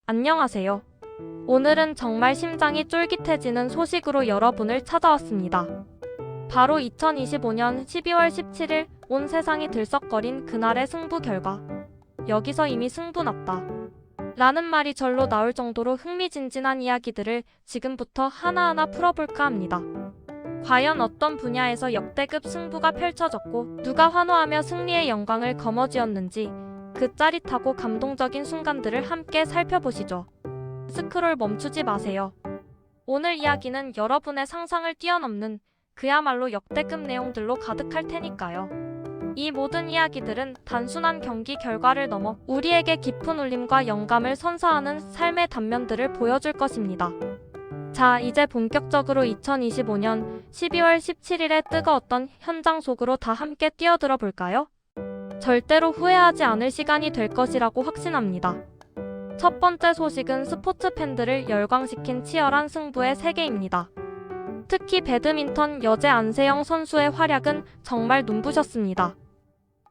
안녕하세요. 오늘은 정말 심장이 쫄깃해지는 소식으로 여러분을 찾아왔습니다. 바로 2025년 12월 17일 온 세상이 들썩거린 그날의 승부 결과. 여기서 이미 승부 났다 라는 말이 절로 나올 정도로 흥미진진한 이야기들을 지금부터 하나하나 풀어볼까 합니다. 과연 어떤 분야에서 역대급 승부가 펼쳐졌고 누가 환호하며 승리의 영광을 거머쥐었는지 그 짜릿하고 감동적인 순간들을 함께 살펴보시죠. 스크롤 멈추지 마세요. 오늘 이야기는 여러분의 상상을 뛰어넘는 그야말로 역대급 내용들로 가득할 테니까요. 이 모든 이야기들은 단순한 경기 결과를 넘어 우리에게 깊은 울림과 영감을 선사하는 삶의 단면들을 보여줄 것입니다. 자, 이제 본격적으로 2025년 12월 17일의 뜨거웠던 현장 속으로 다 함께 뛰어들어 볼까요? 절대로 후회하지 않을 시간이 될 것이라고 확신합니다. 첫 번째 소식은 스포츠 팬들을 열광시킨 치열한 승부의 세계입니다. 특히 배드민턴 여제 안세영 선수의 활약은 정말 눈부셨습니다.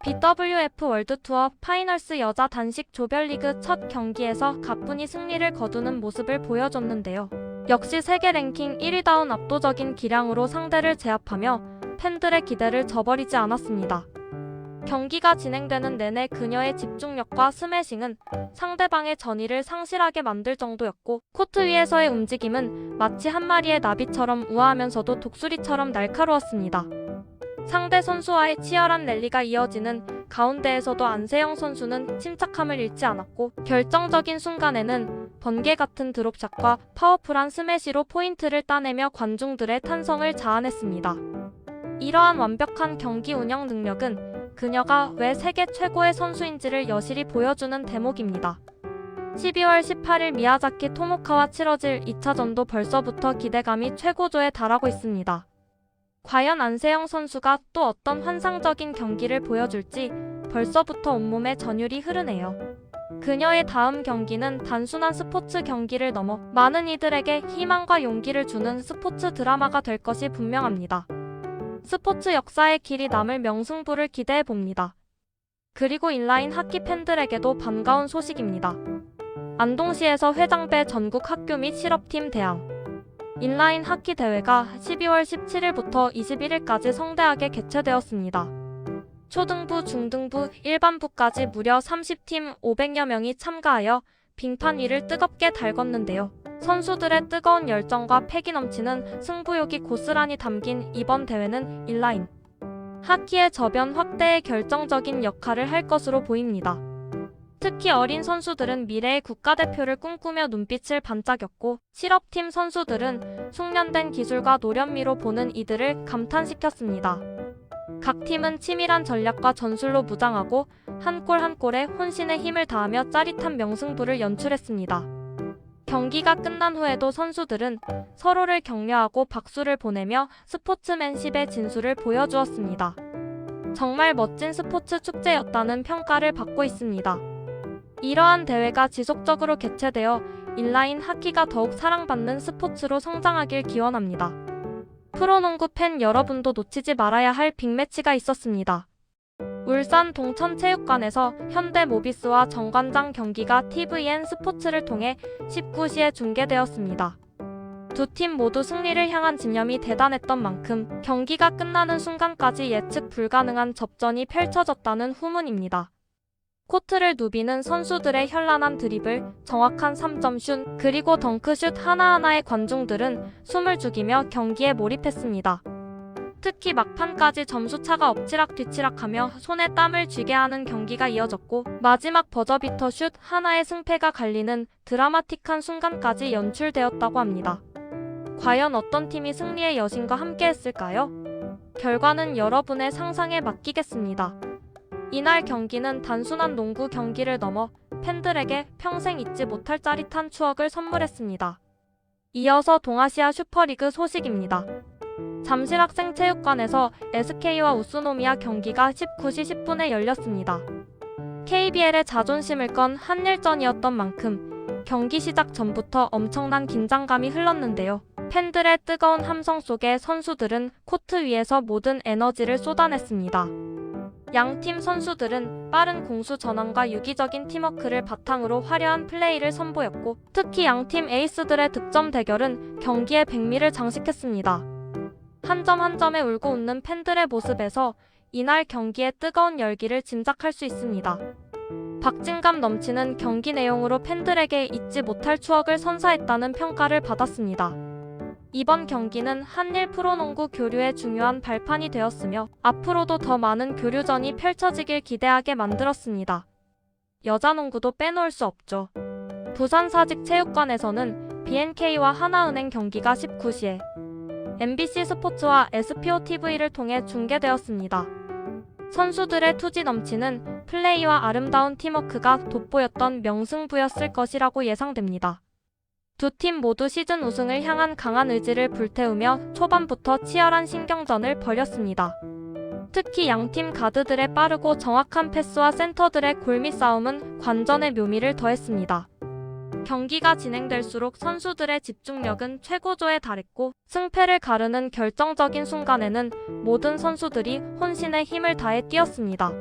BWF 월드투어 파이널스 여자 단식 조별리그 첫 경기에서 가뿐히 승리를 거두는 모습을 보여줬는데요. 역시 세계 랭킹 1위다운 압도적인 기량으로 상대를 제압하며 팬들의 기대를 저버리지 않았습니다. 경기가 진행되는 내내 그녀의 집중력과 스매싱은 상대방의 전의를 상실하게 만들 정도였고 코트 위에서의 움직임은 마치 한 마리의 나비처럼 우아하면서도 독수리처럼 날카로웠습니다. 상대 선수와의 치열한 랠리가 이어지는 가운데에서도 안세영 선수는 침착함을 잃지 않았고 결정적인 순간에는 번개 같은 드롭샷과 파워풀한 스매시로 포인트를 따내며 관중들의 탄성을 자아냈습니다. 이러한 완벽한 경기 운영 능력은 그녀가 왜 세계 최고의 선수인지를 여실히 보여주는 대목입니다. 12월 18일 미야자키 토모카와 치러질 2차전도 벌써부터 기대감이 최고조에 달하고 있습니다. 과연 안세영 선수가 또 어떤 환상적인 경기를 보여줄지 벌써부터 온몸에 전율이 흐르네요. 그녀의 다음 경기는 단순한 스포츠 경기를 넘어 많은 이들에게 희망과 용기를 주는 스포츠 드라마가 될 것이 분명합니다. 스포츠 역사의 길이 남을 명승부를 기대해봅니다. 그리고 인라인 하키 팬들에게도 반가운 소식입니다. 안동시에서 회장배 전국 학교 및 실업팀 대항 인라인 하키 대회가 12월 17일부터 21일까지 성대하게 개최되었습니다. 초등부, 중등부, 일반부까지 무려 30팀 500여 명이 참가하여 빙판 위를 뜨겁게 달궜는데요. 선수들의 뜨거운 열정과 패기 넘치는 승부욕이 고스란히 담긴 이번 대회는 인라인 하키의 저변 확대에 결정적인 역할을 할 것으로 보입니다. 특히 어린 선수들은 미래의 국가대표를 꿈꾸며 눈빛을 반짝였고 실업팀 선수들은 숙련된 기술과 노련미로 보는 이들을 감탄시켰습니다. 각 팀은 치밀한 전략과 전술로 무장하고 한 골 한 골에 혼신의 힘을 다하며 짜릿한 명승부를 연출했습니다. 경기가 끝난 후에도 선수들은 서로를 격려하고 박수를 보내며 스포츠맨십의 진수를 보여주었습니다. 정말 멋진 스포츠 축제였다는 평가를 받고 있습니다. 이러한 대회가 지속적으로 개최되어 인라인 하키가 더욱 사랑받는 스포츠로 성장하길 기원합니다. 프로농구 팬 여러분도 놓치지 말아야 할 빅매치가 있었습니다. 울산 동천체육관에서 현대모비스와 정관장 경기가 tvN 스포츠를 통해 19시에 중계되었습니다. 두 팀 모두 승리를 향한 집념이 대단했던 만큼 경기가 끝나는 순간까지 예측 불가능한 접전이 펼쳐졌다는 후문입니다. 코트를 누비는 선수들의 현란한 드리블, 정확한 3점 슛, 그리고 덩크슛 하나하나의 관중들은 숨을 죽이며 경기에 몰입했습니다. 특히 막판까지 점수차가 엎치락뒤치락하며 손에 땀을 쥐게 하는 경기가 이어졌고 마지막 버저비터 슛 하나의 승패가 갈리는 드라마틱한 순간까지 연출되었다고 합니다. 과연 어떤 팀이 승리의 여신과 함께했을까요? 결과는 여러분의 상상에 맡기겠습니다. 이날 경기는 단순한 농구 경기를 넘어 팬들에게 평생 잊지 못할 짜릿한 추억을 선물했습니다. 이어서 동아시아 슈퍼리그 소식입니다. 잠실학생체육관에서 SK와 우스노미야 경기가 19시 10분에 열렸습니다. KBL의 자존심을 건 한일전이었던 만큼 경기 시작 전부터 엄청난 긴장감이 흘렀는데요. 팬들의 뜨거운 함성 속에 선수들은 코트 위에서 모든 에너지를 쏟아냈습니다. 양팀 선수들은 빠른 공수 전환과 유기적인 팀워크를 바탕으로 화려한 플레이를 선보였고, 특히 양팀 에이스들의 득점 대결은 경기의 백미를 장식했습니다. 한 점 한 점에 울고 웃는 팬들의 모습에서 이날 경기의 뜨거운 열기를 짐작할 수 있습니다. 박진감 넘치는 경기 내용으로 팬들에게 잊지 못할 추억을 선사했다는 평가를 받았습니다. 이번 경기는 한일 프로농구 교류의 중요한 발판이 되었으며 앞으로도 더 많은 교류전이 펼쳐지길 기대하게 만들었습니다. 여자농구도 빼놓을 수 없죠. 부산사직체육관에서는 BNK와 하나은행 경기가 19시에 MBC 스포츠와 SPOTV를 통해 중계되었습니다. 선수들의 투지 넘치는 플레이와 아름다운 팀워크가 돋보였던 명승부였을 것이라고 예상됩니다. 두 팀 모두 시즌 우승을 향한 강한 의지를 불태우며 초반부터 치열한 신경전을 벌였습니다. 특히 양팀 가드들의 빠르고 정확한 패스와 센터들의 골밑 싸움은 관전의 묘미를 더했습니다. 경기가 진행될수록 선수들의 집중력은 최고조에 달했고, 승패를 가르는 결정적인 순간에는 모든 선수들이 혼신의 힘을 다해 뛰었습니다.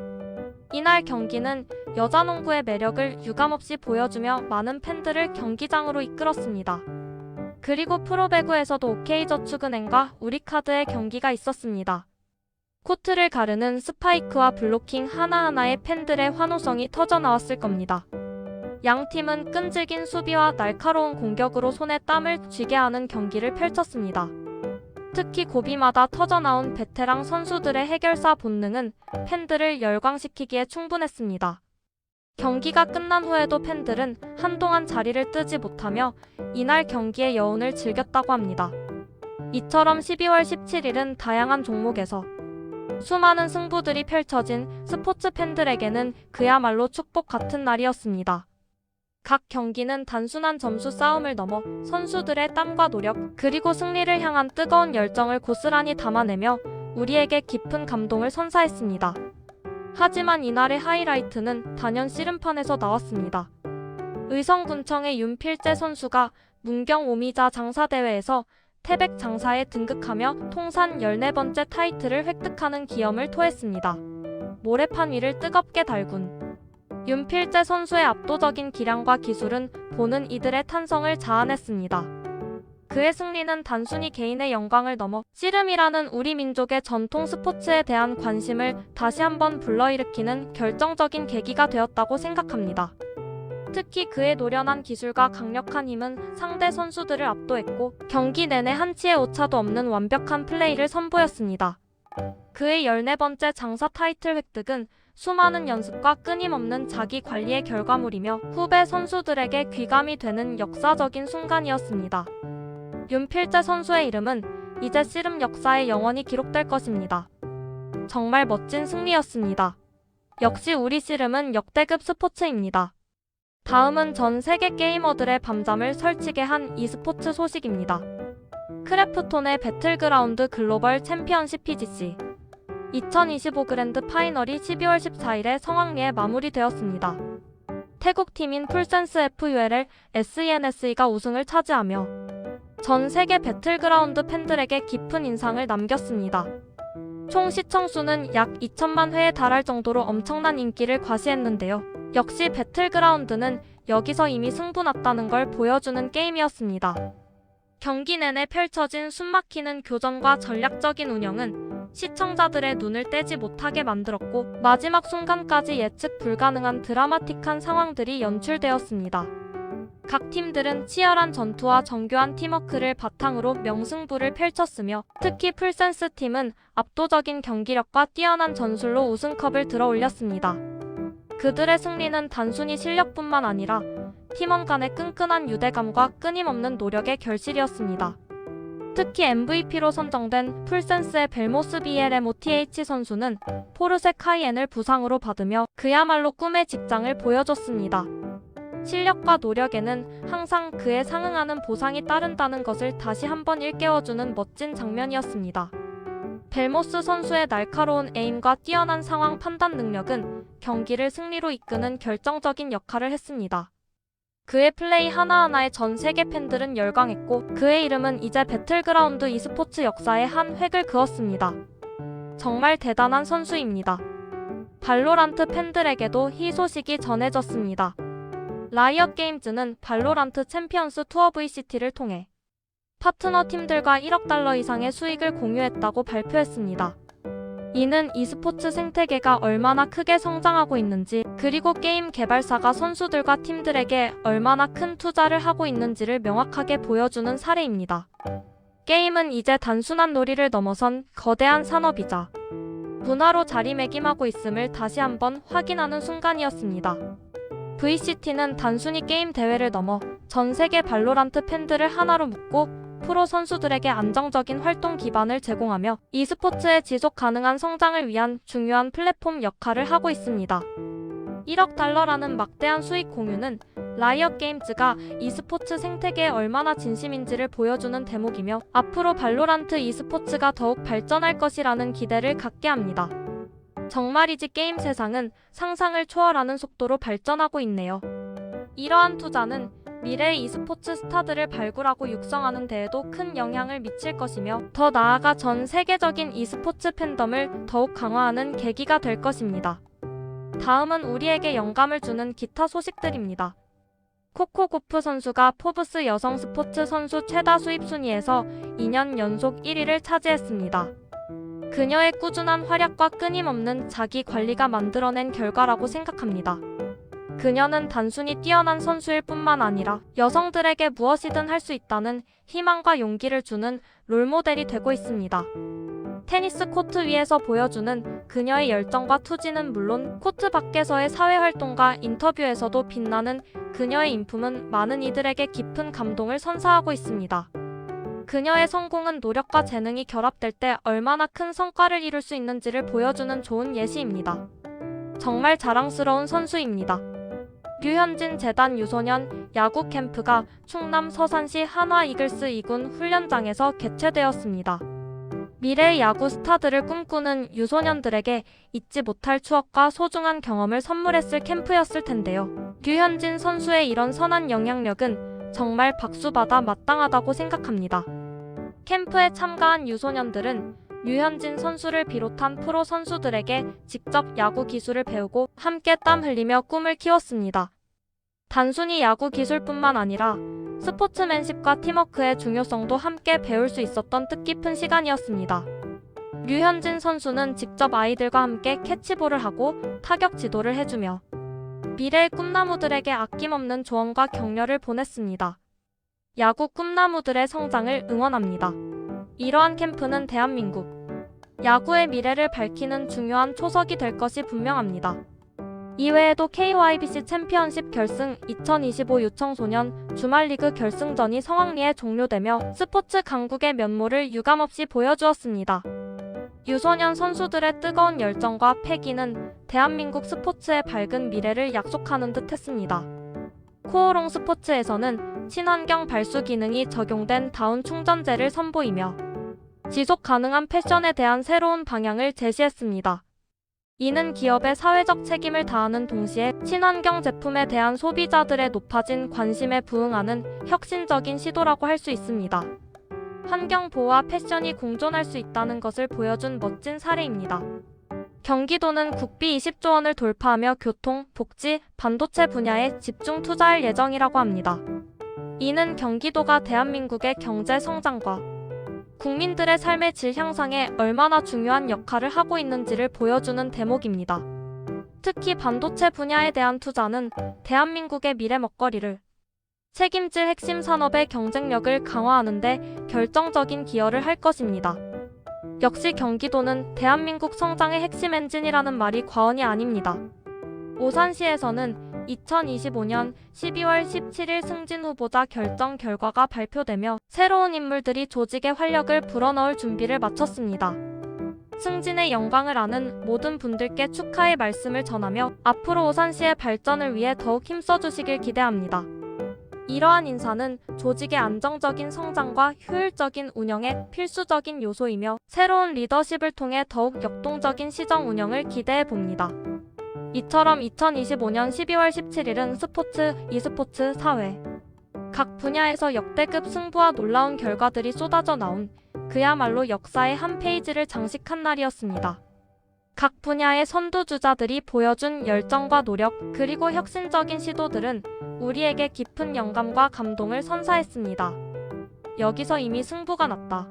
이날 경기는 여자농구의 매력을 유감없이 보여주며 많은 팬들을 경기장으로 이끌었습니다. 그리고 프로배구에서도 OK저축은행과 우리카드의 경기가 있었습니다. 코트를 가르는 스파이크와 블로킹 하나하나의 팬들의 환호성이 터져나왔을 겁니다. 양 팀은 끈질긴 수비와 날카로운 공격으로 손에 땀을 쥐게 하는 경기를 펼쳤습니다. 특히 고비마다 터져나온 베테랑 선수들의 해결사 본능은 팬들을 열광시키기에 충분했습니다. 경기가 끝난 후에도 팬들은 한동안 자리를 뜨지 못하며 이날 경기의 여운을 즐겼다고 합니다. 이처럼 12월 17일은 다양한 종목에서 수많은 승부들이 펼쳐진 스포츠 팬들에게는 그야말로 축복 같은 날이었습니다. 각 경기는 단순한 점수 싸움을 넘어 선수들의 땀과 노력, 그리고 승리를 향한 뜨거운 열정을 고스란히 담아내며 우리에게 깊은 감동을 선사했습니다. 하지만 이날의 하이라이트는 단연 씨름판에서 나왔습니다. 의성군청의 윤필재 선수가 문경 오미자 장사대회에서 태백 장사에 등극하며 통산 14번째 타이틀을 획득하는 기염을 토했습니다. 모래판 위를 뜨겁게 달군 윤필재 선수의 압도적인 기량과 기술은 보는 이들의 탄성을 자아냈습니다. 그의 승리는 단순히 개인의 영광을 넘어 씨름이라는 우리 민족의 전통 스포츠에 대한 관심을 다시 한번 불러일으키는 결정적인 계기가 되었다고 생각합니다. 특히 그의 노련한 기술과 강력한 힘은 상대 선수들을 압도했고 경기 내내 한치의 오차도 없는 완벽한 플레이를 선보였습니다. 그의 14번째 장사 타이틀 획득은 수많은 연습과 끊임없는 자기 관리의 결과물이며 후배 선수들에게 귀감이 되는 역사적인 순간이었습니다. 윤필재 선수의 이름은 이제 씨름 역사에 영원히 기록될 것입니다. 정말 멋진 승리였습니다. 역시 우리 씨름은 역대급 스포츠입니다. 다음은 전 세계 게이머들의 밤잠을 설치게 한 e스포츠 소식입니다. 크래프톤의 배틀그라운드 글로벌 챔피언십 PGC 2025 그랜드 파이널이 12월 14일에 성황리에 마무리되었습니다. 태국팀인 풀센스 FULL SENSE가 우승을 차지하며 전 세계 배틀그라운드 팬들에게 깊은 인상을 남겼습니다. 총 시청수는 약 2천만 회에 달할 정도로 엄청난 인기를 과시했는데요. 역시 배틀그라운드는 여기서 이미 승부났다는 걸 보여주는 게임이었습니다. 경기 내내 펼쳐진 숨막히는 교전과 전략적인 운영은 시청자들의 눈을 떼지 못하게 만들었고 마지막 순간까지 예측 불가능한 드라마틱한 상황들이 연출되었습니다. 각 팀들은 치열한 전투와 정교한 팀워크를 바탕으로 명승부를 펼쳤으며 특히 풀센스 팀은 압도적인 경기력과 뛰어난 전술로 우승컵을 들어올렸습니다. 그들의 승리는 단순히 실력뿐만 아니라 팀원 간의 끈끈한 유대감과 끊임없는 노력의 결실이었습니다. 특히 MVP로 선정된 풀센스의 벨모스 BLMOTH 선수는 포르쉐 카이엔을 부상으로 받으며 그야말로 꿈의 직장을 보여줬습니다. 실력과 노력에는 항상 그에 상응하는 보상이 따른다는 것을 다시 한번 일깨워주는 멋진 장면이었습니다. 벨모스 선수의 날카로운 에임과 뛰어난 상황 판단 능력은 경기를 승리로 이끄는 결정적인 역할을 했습니다. 그의 플레이 하나하나에 전 세계 팬들은 열광했고 그의 이름은 이제 배틀그라운드 e스포츠 역사에 한 획을 그었습니다. 정말 대단한 선수입니다. 발로란트 팬들에게도 희소식이 전해졌습니다. 라이엇 게임즈는 발로란트 챔피언스 투어 VCT를 통해 파트너 팀들과 1억 달러 이상의 수익을 공유했다고 발표했습니다. 이는 e스포츠 생태계가 얼마나 크게 성장하고 있는지, 그리고 게임 개발사가 선수들과 팀들에게 얼마나 큰 투자를 하고 있는지를 명확하게 보여주는 사례입니다. 게임은 이제 단순한 놀이를 넘어선 거대한 산업이자 문화로 자리매김하고 있음을 다시 한번 확인하는 순간이었습니다. VCT는 단순히 게임 대회를 넘어 전 세계 발로란트 팬들을 하나로 묶고 프로 선수들에게 안정적인 활동 기반을 제공하며 e스포츠의 지속 가능한 성장을 위한 중요한 플랫폼 역할을 하고 있습니다. 1억 달러라는 막대한 수익 공유는 라이엇 게임즈가 e스포츠 생태계에 얼마나 진심인지를 보여주는 대목이며, 앞으로 발로란트 e스포츠가 더욱 발전할 것이라는 기대를 갖게 합니다. 정말이지 게임 세상은 상상을 초월하는 속도로 발전하고 있네요. 이러한 투자는 미래의 e스포츠 스타들을 발굴하고 육성하는 데에도 큰 영향을 미칠 것이며, 더 나아가 전 세계적인 e스포츠 팬덤을 더욱 강화하는 계기가 될 것입니다. 다음은 우리에게 영감을 주는 기타 소식들입니다. 코코 고프 선수가 포브스 여성 스포츠 선수 최다 수입 순위에서 2년 연속 1위를 차지했습니다. 그녀의 꾸준한 활약과 끊임없는 자기 관리가 만들어낸 결과라고 생각합니다. 그녀는 단순히 뛰어난 선수일 뿐만 아니라 여성들에게 무엇이든 할 수 있다는 희망과 용기를 주는 롤모델이 되고 있습니다. 테니스 코트 위에서 보여주는 그녀의 열정과 투지는 물론 코트 밖에서의 사회활동과 인터뷰에서도 빛나는 그녀의 인품은 많은 이들에게 깊은 감동을 선사하고 있습니다. 그녀의 성공은 노력과 재능이 결합될 때 얼마나 큰 성과를 이룰 수 있는지를 보여주는 좋은 예시입니다. 정말 자랑스러운 선수입니다. 류현진 재단 유소년 야구 캠프가 충남 서산시 한화 이글스 2군 훈련장에서 개최되었습니다. 미래의 야구 스타들을 꿈꾸는 유소년들에게 잊지 못할 추억과 소중한 경험을 선물했을 캠프였을 텐데요. 류현진 선수의 이런 선한 영향력은 정말 박수받아 마땅하다고 생각합니다. 캠프에 참가한 유소년들은 류현진 선수를 비롯한 프로 선수들에게 직접 야구 기술을 배우고 함께 땀 흘리며 꿈을 키웠습니다. 단순히 야구 기술뿐만 아니라 스포츠맨십과 팀워크의 중요성도 함께 배울 수 있었던 뜻깊은 시간이었습니다. 류현진 선수는 직접 아이들과 함께 캐치볼을 하고 타격 지도를 해주며 미래의 꿈나무들에게 아낌없는 조언과 격려를 보냈습니다. 야구 꿈나무들의 성장을 응원합니다. 이러한 캠프는 대한민국 야구의 미래를 밝히는 중요한 초석이 될 것이 분명합니다. 이외에도 KYBC 챔피언십 결승 2025 유청소년 주말리그 결승전이 성황리에 종료되며 스포츠 강국의 면모를 유감없이 보여주었습니다. 유소년 선수들의 뜨거운 열정과 패기는 대한민국 스포츠의 밝은 미래를 약속하는 듯 했습니다. 코오롱 스포츠에서는 친환경 발수 기능이 적용된 다운 충전재를 선보이며 지속 가능한 패션에 대한 새로운 방향을 제시했습니다. 이는 기업의 사회적 책임을 다하는 동시에 친환경 제품에 대한 소비자들의 높아진 관심에 부응하는 혁신적인 시도라고 할 수 있습니다. 환경 보호와 패션이 공존할 수 있다는 것을 보여준 멋진 사례입니다. 경기도는 국비 20조 원을 돌파하며 교통, 복지, 반도체 분야에 집중 투자할 예정이라고 합니다. 이는 경기도가 대한민국의 경제 성장과 국민들의 삶의 질 향상에 얼마나 중요한 역할을 하고 있는지를 보여주는 대목입니다. 특히 반도체 분야에 대한 투자는 대한민국의 미래 먹거리를 책임질 핵심 산업의 경쟁력을 강화하는 데 결정적인 기여를 할 것입니다. 역시 경기도는 대한민국 성장의 핵심 엔진이라는 말이 과언이 아닙니다. 오산시에서는 2025년 12월 17일 승진 후보자 결정 결과가 발표되며 새로운 인물들이 조직의 활력을 불어넣을 준비를 마쳤습니다. 승진의 영광을 아는 모든 분들께 축하의 말씀을 전하며 앞으로 오산시의 발전을 위해 더욱 힘써주시길 기대합니다. 이러한 인사는 조직의 안정적인 성장과 효율적인 운영에 필수적인 요소이며 새로운 리더십을 통해 더욱 역동적인 시정 운영을 기대해 봅니다. 이처럼 2025년 12월 17일은 스포츠, e스포츠, 사회 각 분야에서 역대급 승부와 놀라운 결과들이 쏟아져 나온 그야말로 역사의 한 페이지를 장식한 날이었습니다. 각 분야의 선두주자들이 보여준 열정과 노력, 그리고 혁신적인 시도들은 우리에게 깊은 영감과 감동을 선사했습니다. 여기서 이미 승부가 났다.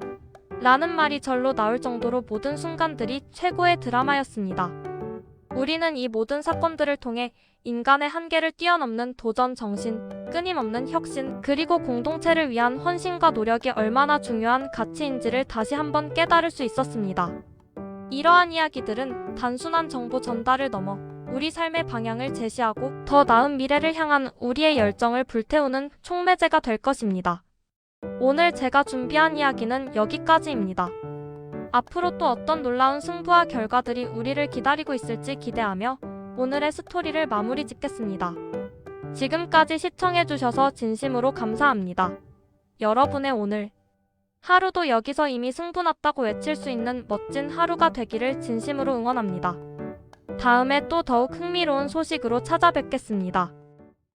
라는 말이 절로 나올 정도로 모든 순간들이 최고의 드라마였습니다. 우리는 이 모든 사건들을 통해 인간의 한계를 뛰어넘는 도전 정신, 끊임없는 혁신, 그리고 공동체를 위한 헌신과 노력이 얼마나 중요한 가치인지를 다시 한번 깨달을 수 있었습니다. 이러한 이야기들은 단순한 정보 전달을 넘어 우리 삶의 방향을 제시하고 더 나은 미래를 향한 우리의 열정을 불태우는 촉매제가 될 것입니다. 오늘 제가 준비한 이야기는 여기까지입니다. 앞으로 또 어떤 놀라운 승부와 결과들이 우리를 기다리고 있을지 기대하며 오늘의 스토리를 마무리 짓겠습니다. 지금까지 시청해주셔서 진심으로 감사합니다. 여러분의 오늘 하루도 여기서 이미 승부났다고 외칠 수 있는 멋진 하루가 되기를 진심으로 응원합니다. 다음에 또 더욱 흥미로운 소식으로 찾아뵙겠습니다.